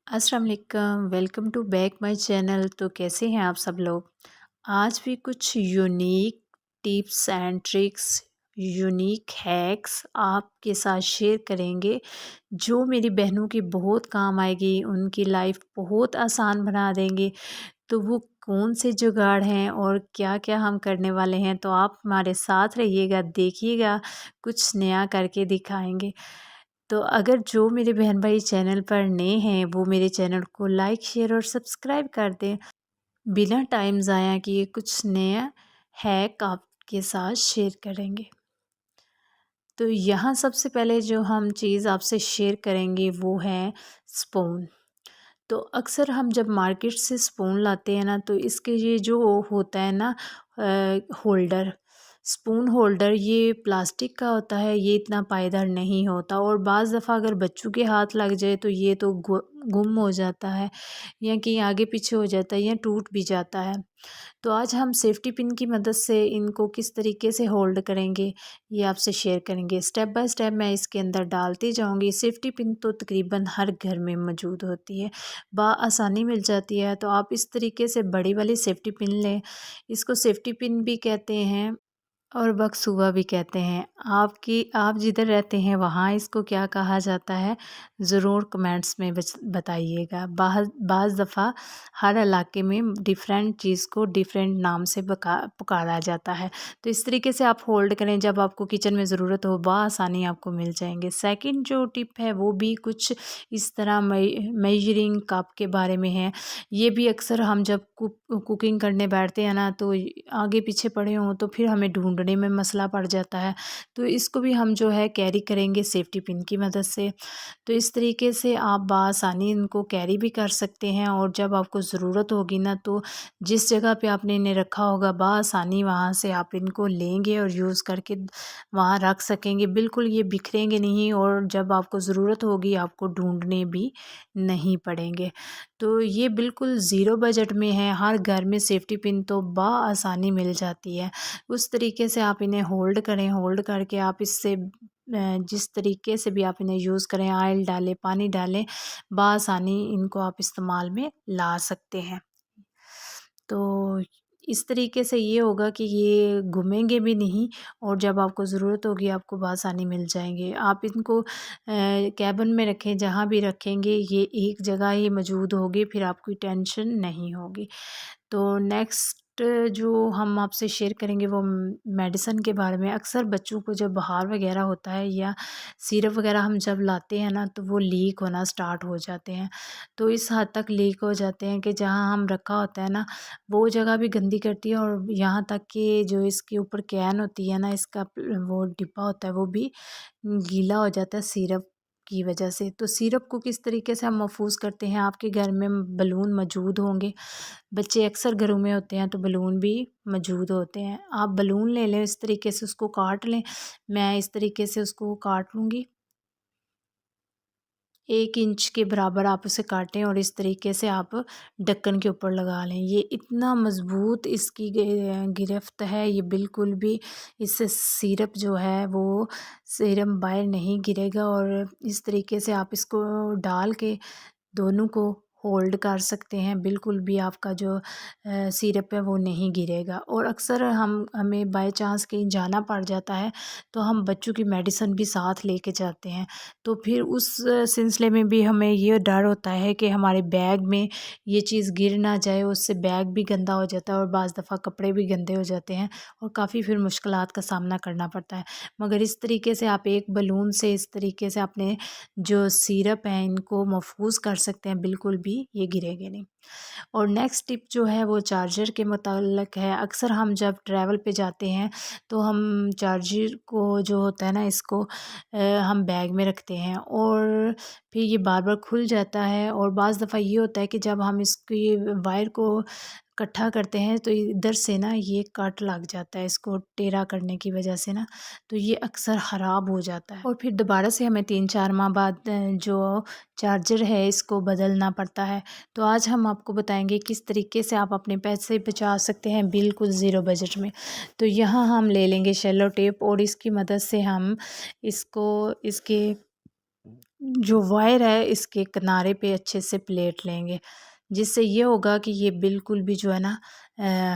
अस्सलाम वालेकुम, welcome to back my channel. तो कैसे हैं आप सब लोग। आज भी कुछ unique tips and tricks, unique hacks आपके साथ शेयर करेंगे जो मेरी बहनों की बहुत काम आएगी, उनकी लाइफ बहुत आसान बना देंगे। तो वो कौन से जुगाड़ हैं और क्या क्या हम करने वाले हैं, तो आप हमारे साथ रहिएगा, देखिएगा, कुछ नया करके दिखाएंगे। तो अगर जो मेरे बहन भाई चैनल पर नए हैं वो मेरे चैनल को लाइक शेयर और सब्सक्राइब कर दें। बिना टाइम ज़ाया किए कुछ नया हैक आपके साथ शेयर करेंगे। तो यहाँ सबसे पहले जो हम चीज़ आपसे शेयर करेंगे वो है स्पून। तो अक्सर हम जब मार्केट से स्पून लाते हैं ना, तो इसके ये जो होता है ना होल्डर, स्पून होल्डर, ये प्लास्टिक का होता है, ये इतना पायदार नहीं होता और बाज़ दफ़ा अगर बच्चों के हाथ लग जाए तो ये तो गुम हो जाता है या कहीं आगे पीछे हो जाता है या टूट भी जाता है। तो आज हम सेफ्टी पिन की मदद से इनको किस तरीके से होल्ड करेंगे ये आपसे शेयर करेंगे। स्टेप बाय स्टेप मैं इसके अंदर डालती जाऊंगी। सेफ्टी पिन तो तकरीबन हर घर में मौजूद होती है, आसानी मिल जाती है। तो आप इस तरीके से बड़ी वाली सेफ्टी पिन लें। इसको सेफ्टी पिन भी कहते हैं और बकसूवा भी कहते हैं। आप जिधर रहते हैं वहाँ इसको क्या कहा जाता है, ज़रूर कमेंट्स में बताइएगा। बाज़ दफ़ा हर इलाके में डिफरेंट चीज़ को डिफरेंट नाम से पुकारा जाता है। तो इस तरीके से आप होल्ड करें, जब आपको किचन में ज़रूरत हो आसानी आपको मिल जाएंगे। सेकंड जो टिप है वो भी कुछ इस तरह मेजरिंग कप के बारे में है। ये भी अक्सर हम जब कुकिंग करने बैठते हैं ना, तो आगे पीछे पड़े हों तो फिर हमें ढूंढने में मसला पड़ जाता है। तो इसको भी हम जो है कैरी करेंगे सेफ्टी पिन की मदद से। तो इस तरीके से आप बआसानी इनको कैरी भी कर सकते हैं और जब आपको ज़रूरत होगी ना, तो जिस जगह पे आपने इन्हें रखा होगा बआसानी वहाँ से आप इनको लेंगे और यूज़ करके वहाँ रख सकेंगे। बिल्कुल ये बिखरेंगे नहीं और जब आपको ज़रूरत होगी आपको ढूंढने भी नहीं पड़ेंगे। तो ये बिल्कुल ज़ीरो बजट में है, हर घर में सेफ्टी पिन तो बआसानी मिल जाती है। उस तरीके से आप इन्हें होल्ड करें, होल्ड करके आप इससे जिस तरीके से भी आप इन्हें यूज़ करें, ऑयल डालें, पानी डालें, बआसानी इनको आप इस्तेमाल में ला सकते हैं। तो इस तरीके से ये होगा कि ये घूमेंगे भी नहीं और जब आपको ज़रूरत होगी आपको बआसानी मिल जाएंगे। आप इनको कैबिन में रखें, जहाँ भी रखेंगे ये एक जगह ही मौजूद होगी, फिर आपको टेंशन नहीं होगी। तो नेक्स्ट जो हम आपसे शेयर करेंगे वो मेडिसिन के बारे में। अक्सर बच्चों को जब बुखार वगैरह होता है या सिरप वगैरह हम जब लाते हैं ना, तो वो लीक होना स्टार्ट हो जाते हैं। तो इस हद तक लीक हो जाते हैं कि जहाँ हम रखा होता है ना, वो जगह भी गंदी करती है और यहाँ तक कि जो इसके ऊपर कैन होती है ना, इसका वो डिब्बा होता है वो भी गीला हो जाता है सिरप की वजह से। तो सिरप को किस तरीके से हम महफूज करते हैं, आपके घर में बलून मौजूद होंगे, बच्चे अक्सर घरों में होते हैं तो बलून भी मौजूद होते हैं। आप बलून ले लें, इस तरीके से उसको काट लें। मैं इस तरीके से उसको काट लूँगी, 1 इंच के बराबर आप उसे काटें और इस तरीके से आप ढक्कन के ऊपर लगा लें। ये इतना मज़बूत इसकी गिरफ्त है, ये बिल्कुल भी इससे सिरप जो है वो सिरप बाहर नहीं गिरेगा। और इस तरीके से आप इसको डाल के दोनों को होल्ड कर सकते हैं, बिल्कुल भी आपका जो सिरप है वो नहीं गिरेगा। और अक्सर हमें बाय चांस कहीं जाना पड़ जाता है तो हम बच्चों की मेडिसिन भी साथ लेके जाते हैं। तो फिर उस सिलसिले में भी हमें ये डर होता है कि हमारे बैग में ये चीज़ गिर ना जाए, उससे बैग भी गंदा हो जाता है और बाज़ दफ़ा कपड़े भी गंदे हो जाते हैं और काफ़ी फिर मुश्किलात का सामना करना पड़ता है। मगर इस तरीके से आप एक बलून से इस तरीके से अपने जो सिरप हैं इनको महफूज कर सकते हैं, बिल्कुल भी ये गिरेंगे नहीं। और नेक्स्ट टिप जो है वो चार्जर के मुताल्लिक़ है। अक्सर हम जब ट्रैवल पे जाते हैं तो हम चार्जर को जो होता है ना, इसको हम बैग में रखते हैं और फिर ये बार बार खुल जाता है। और बाज़ दफ़ा ये होता है कि जब हम इसकी वायर को इकट्ठा करते हैं तो इधर से ना ये कट लग जाता है, इसको टेढ़ा करने की वजह से ना, तो ये अक्सर ख़राब हो जाता है और फिर दोबारा से हमें 3-4 माह बाद जो चार्जर है इसको बदलना पड़ता है। तो आज हम आपको बताएंगे किस तरीके से आप अपने पैसे बचा सकते हैं बिल्कुल ज़ीरो बजट में। तो यहाँ हम ले लेंगे शेलो टेप और इसकी मदद से हम इसको इसके जो वायर है इसके किनारे पे अच्छे से प्लेट लेंगे, जिससे ये होगा कि ये बिल्कुल भी जो है ना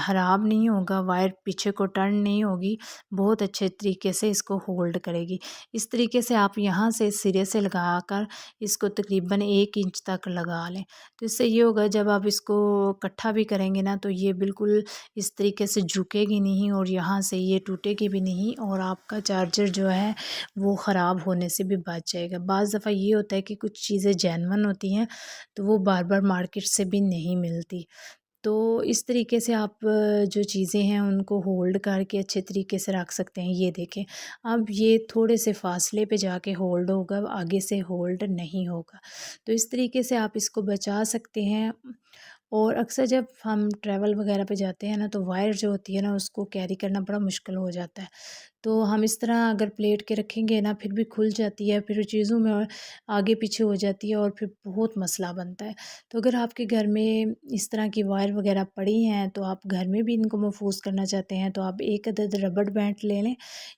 ख़राब नहीं होगा, वायर पीछे को टर्न नहीं होगी, बहुत अच्छे तरीके से इसको होल्ड करेगी। इस तरीके से आप यहाँ से सिरे से लगाकर इसको तकरीबन 1 इंच तक लगा लें। तो इससे ये होगा जब आप इसको इकट्ठा भी करेंगे ना तो ये बिल्कुल इस तरीके से झुकेगी नहीं और यहाँ से ये टूटेगी भी नहीं और आपका चार्जर जो है वो ख़राब होने से भी बच जाएगा। बाज़ दफ़ा ये होता है कि कुछ चीज़ें जेन्युइन होती हैं तो वो बार-बार मार्केट से भी नहीं मिलती। तो इस तरीके से आप जो चीज़ें हैं उनको होल्ड करके अच्छे तरीके से रख सकते हैं। ये देखें, अब ये थोड़े से फ़ासले पे जाके होल्ड होगा, आगे से होल्ड नहीं होगा। तो इस तरीके से आप इसको बचा सकते हैं। और अक्सर जब हम ट्रैवल वगैरह पे जाते हैं ना तो वायर जो होती है ना उसको कैरी करना बड़ा मुश्किल हो जाता है। तो हम इस तरह अगर प्लेट के रखेंगे ना फिर भी खुल जाती है, फिर चीज़ों में और आगे पीछे हो जाती है और फिर बहुत मसला बनता है। तो अगर आपके घर में इस तरह की वायर वगैरह पड़ी हैं तो आप घर में भी इनको महफूज करना चाहते हैं तो आप एक अदद रबड़ बैंड ले लें।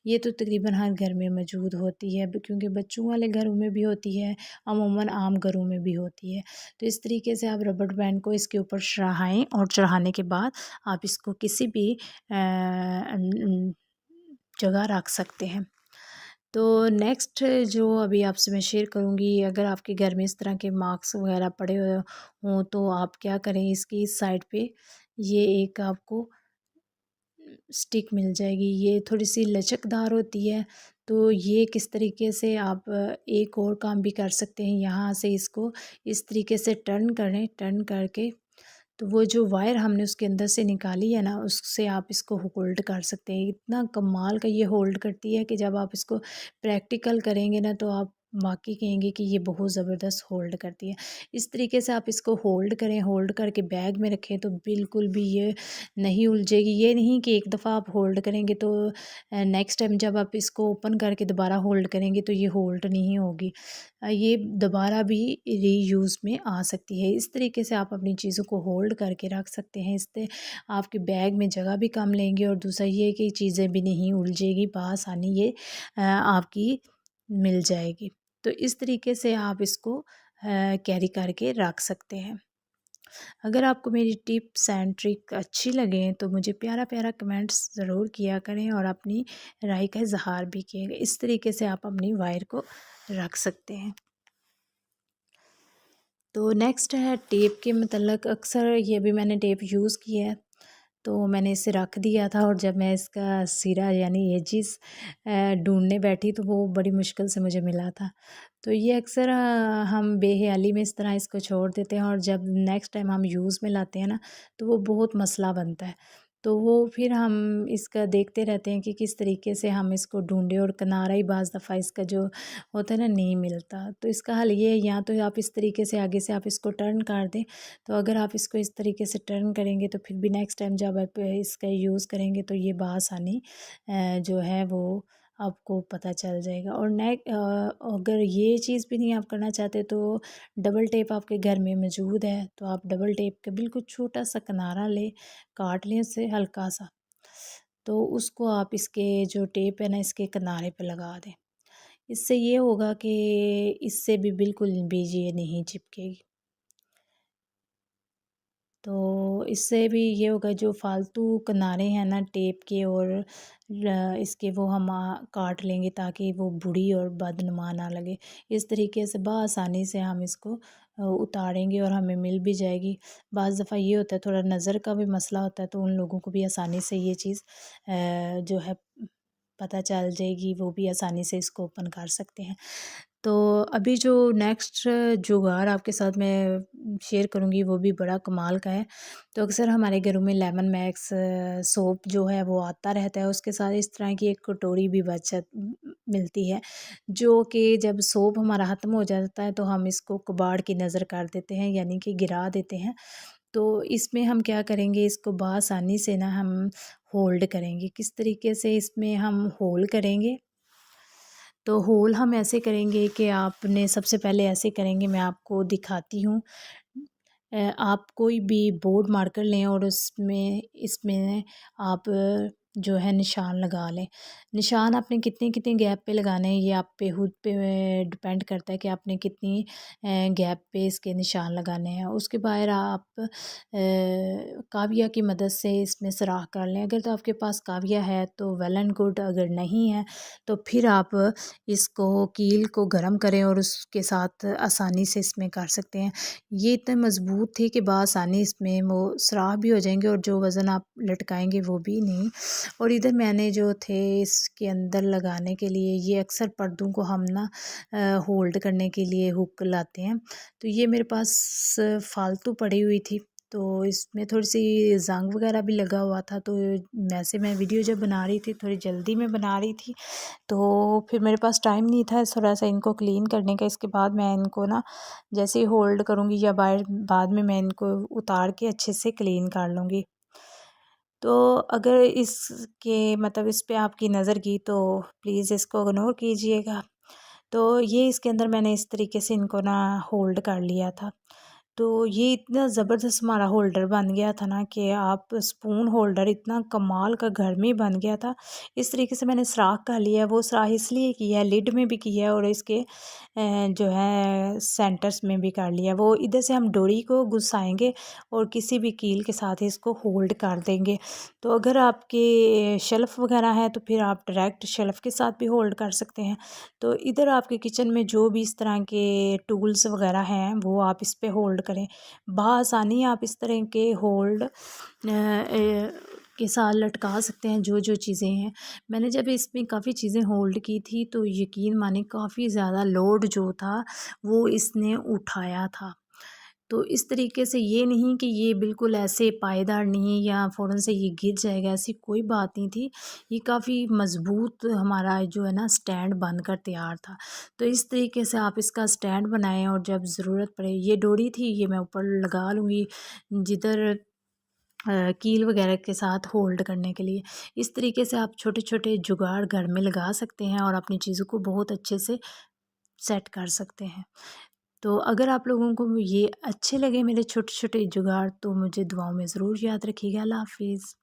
ये तो तकरीबन हर घर में मौजूद होती है क्योंकि बच्चों वाले घरों में भी होती है, अमूमन आम घरों में भी होती है। तो इस तरीके से आप रबड़ बैंड को इसके ऊपर चढ़ाएँ और चढ़ाने के बाद आप इसको किसी भी जगह रख सकते हैं। तो नेक्स्ट जो अभी आपसे मैं शेयर करूँगी, अगर आपके घर में इस तरह के मार्क्स वगैरह पड़े हुए हों तो आप क्या करें, इसकी इस साइड पे ये एक आपको स्टिक मिल जाएगी, ये थोड़ी-सी लचकदार होती है। तो ये किस तरीके से आप एक और काम भी कर सकते हैं, यहाँ से इसको इस तरीके से टर्न करें, टर्न करके तो वो जो वायर हमने उसके अंदर से निकाली है ना, उससे आप इसको होल्ड कर सकते हैं। इतना कमाल का ये होल्ड करती है कि जब आप इसको प्रैक्टिकल करेंगे ना, तो आप वाक़ई कहेंगे कि ये बहुत ज़बरदस्त होल्ड करती है। इस तरीके से आप इसको होल्ड करें, होल्ड करके बैग में रखें, तो बिल्कुल भी ये नहीं उलझेगी। ये नहीं कि एक दफ़ा आप होल्ड करेंगे, तो नेक्स्ट टाइम जब आप इसको ओपन करके दोबारा होल्ड करेंगे, तो ये होल्ड नहीं होगी। ये दोबारा भी रीयूज़ में आ सकती है। इस तरीके से आप अपनी चीज़ों को होल्ड करके रख सकते हैं। इससे आपके बैग में जगह भी कम लेंगे और दूसरा ये है कि चीज़ें भी नहीं उलझेगी, बआसानी ये आपकी मिल जाएगी। तो इस तरीके से आप इसको कैरी करके रख सकते हैं। अगर आपको मेरी टिप्स एंड ट्रिक अच्छी लगें तो मुझे प्यारा-प्यारा कमेंट्स ज़रूर किया करें और अपनी राय का इज़हार भी कीजिएगा। इस तरीके से आप अपनी वायर को रख सकते हैं। तो नेक्स्ट है टेप के मतलब, अक्सर ये भी मैंने टेप यूज़ किया है, तो मैंने इसे रख दिया था और जब मैं इसका सिरा यानी एजिस ढूँढने बैठी तो वो बड़ी मुश्किल से मुझे मिला था। तो ये अक्सर हम बेख्याली में इस तरह इसको छोड़ देते हैं और जब नेक्स्ट टाइम हम यूज़ में लाते हैं ना, तो वो बहुत मसला बनता है। तो वो फिर हम इसका देखते रहते हैं कि किस तरीके से हम इसको ढूँढें और किनारा ही बाज़ दफ़ा इसका जो होता है ना नहीं मिलता। तो इसका हल ये है, या तो आप इस तरीके से आगे से आप इसको टर्न कर दें, तो अगर आप इसको इस तरीके से टर्न करेंगे तो फिर भी नेक्स्ट टाइम जब आप इसका यूज़ करेंगे तो ये बआसानी जो है वो आपको पता चल जाएगा। और अगर ये चीज़ भी नहीं आप करना चाहते तो डबल टेप आपके घर में मौजूद है, तो आप डबल टेप का बिल्कुल छोटा-सा किनारा लें, काट लें उससे हल्का-सा, तो उसको आप इसके जो टेप है ना इसके किनारे पे लगा दें। इससे ये होगा कि इससे भी बिल्कुल भी ये नहीं चिपकेगी। तो इससे भी ये होगा जो फालतू किनारे हैं ना टेप के और इसके वो हम काट लेंगे ताकि वो बुरी और बदनुमा ना लगे। इस तरीके से बआसानी से हम इसको उतारेंगे और हमें मिल भी जाएगी। बाज़ दफ़ा ये होता है थोड़ा नज़र का भी मसला होता है, तो उन लोगों को भी आसानी से ये चीज़ जो है पता चल जाएगी, वो भी आसानी से इसको ओपन कर सकते हैं। तो अभी जो नेक्स्ट जुगाड़ आपके साथ मैं शेयर करूँगी वो भी बड़ा कमाल का है। तो अक्सर हमारे घरों में लेमन मैक्स सोप जो है वो आता रहता है, उसके साथ इस तरह की एक कटोरी भी बचत मिलती है, जो कि जब सोप हमारा ख़त्म हो जाता है तो हम इसको कबाड़ की नज़र कर देते हैं, यानी कि गिरा देते हैं। तो इसमें हम क्या करेंगे, इसको बआसानी से ना हम होल्ड करेंगे। किस तरीके से इसमें हम होल्ड करेंगे, तो होल हम ऐसे करेंगे कि आपने सबसे पहले ऐसे करेंगे, मैं आपको दिखाती हूँ। आप कोई भी बोर्ड मार्कर लें और उसमें इसमें आप जो है निशान लगा लें। निशान आपने कितने कितने गैप पे लगाने हैं, ये आप पे खुद पे डिपेंड करता है कि आपने कितनी गैप पे इसके निशान लगाने हैं। उसके बाद आप काविया की मदद से इसमें सुराख कर लें। अगर तो आपके पास काविया है तो वेल एंड गुड, अगर नहीं है तो फिर आप इसको कील को गर्म करें और उसके साथ आसानी से इसमें कर सकते हैं। ये इतने मज़बूत थे कि बआसानी इसमें वो सुराख भी हो जाएंगे और जो वज़न आप लटकाएंगे वो भी नहीं। और इधर मैंने जो थे इसके अंदर लगाने के लिए, ये अक्सर पर्दों को हम ना होल्ड करने के लिए हुक लाते हैं, तो ये मेरे पास फालतू पड़ी हुई थी, तो इसमें थोड़ी सी ज़ंग वगैरह भी लगा हुआ था। तो वैसे मैं वीडियो जब बना रही थी थोड़ी जल्दी में बना रही थी, तो फिर मेरे पास टाइम नहीं था थोड़ा सा इनको क्लीन करने का। इसके बाद मैं इनको ना जैसे ही होल्ड करूँगी या बाद में मैं इनको उतार के अच्छे से क्लीन कर लूँगी। तो अगर इसके मतलब इस पे आपकी नज़र गई तो प्लीज़ इसको इग्नोर कीजिएगा। तो ये इसके अंदर मैंने इस तरीके से इनको ना होल्ड कर लिया था। तो ये इतना ज़बरदस्त हमारा होल्डर बन गया था ना कि आप स्पून होल्डर इतना कमाल का घर में बन गया था। इस तरीके से मैंने सुराख कर लिया है, वो सुराख इसलिए किया है, लिड में भी किया है और इसके जो है सेंटर्स में भी कर लिया। वो इधर से हम डोरी को घुसाएंगे और किसी भी कील के साथ इसको होल्ड कर देंगे। तो अगर आपके शेल्फ़ वगैरह है तो फिर आप डायरेक्ट शेल्फ़ के साथ भी होल्ड कर सकते हैं। तो इधर आपके किचन में जो भी इस तरह के टूल्स वगैरह हैं वो आप इस पे होल्ड करें। बआसानी आप इस तरह के होल्ड के साथ लटका सकते हैं जो जो चीज़ें हैं। मैंने जब इसमें काफ़ी चीज़ें होल्ड की थी तो यकीन माने काफ़ी ज़्यादा लोड जो था वो इसने उठाया था। तो इस तरीके से ये नहीं कि ये बिल्कुल ऐसे पायदार नहीं या फ़ौरन से ये गिर जाएगा, ऐसी कोई बात नहीं थी। ये काफ़ी मज़बूत हमारा जो है ना स्टैंड बनकर तैयार था। तो इस तरीके से आप इसका स्टैंड बनाएँ और जब ज़रूरत पड़े, ये डोरी थी ये मैं ऊपर लगा लूँगी जिधर कील वगैरह के साथ होल्ड करने के लिए। इस तरीके से आप छोटे-छोटे जुगाड़ घर में लगा सकते हैं और अपनी चीज़ों को बहुत अच्छे से सेट कर सकते हैं। तो अगर आप लोगों को ये अच्छे लगे मेरे छोटे-छोटे जुगाड़ तो मुझे दुआओं में ज़रूर याद रखिएगा। अल्लाह हाफ़िज़।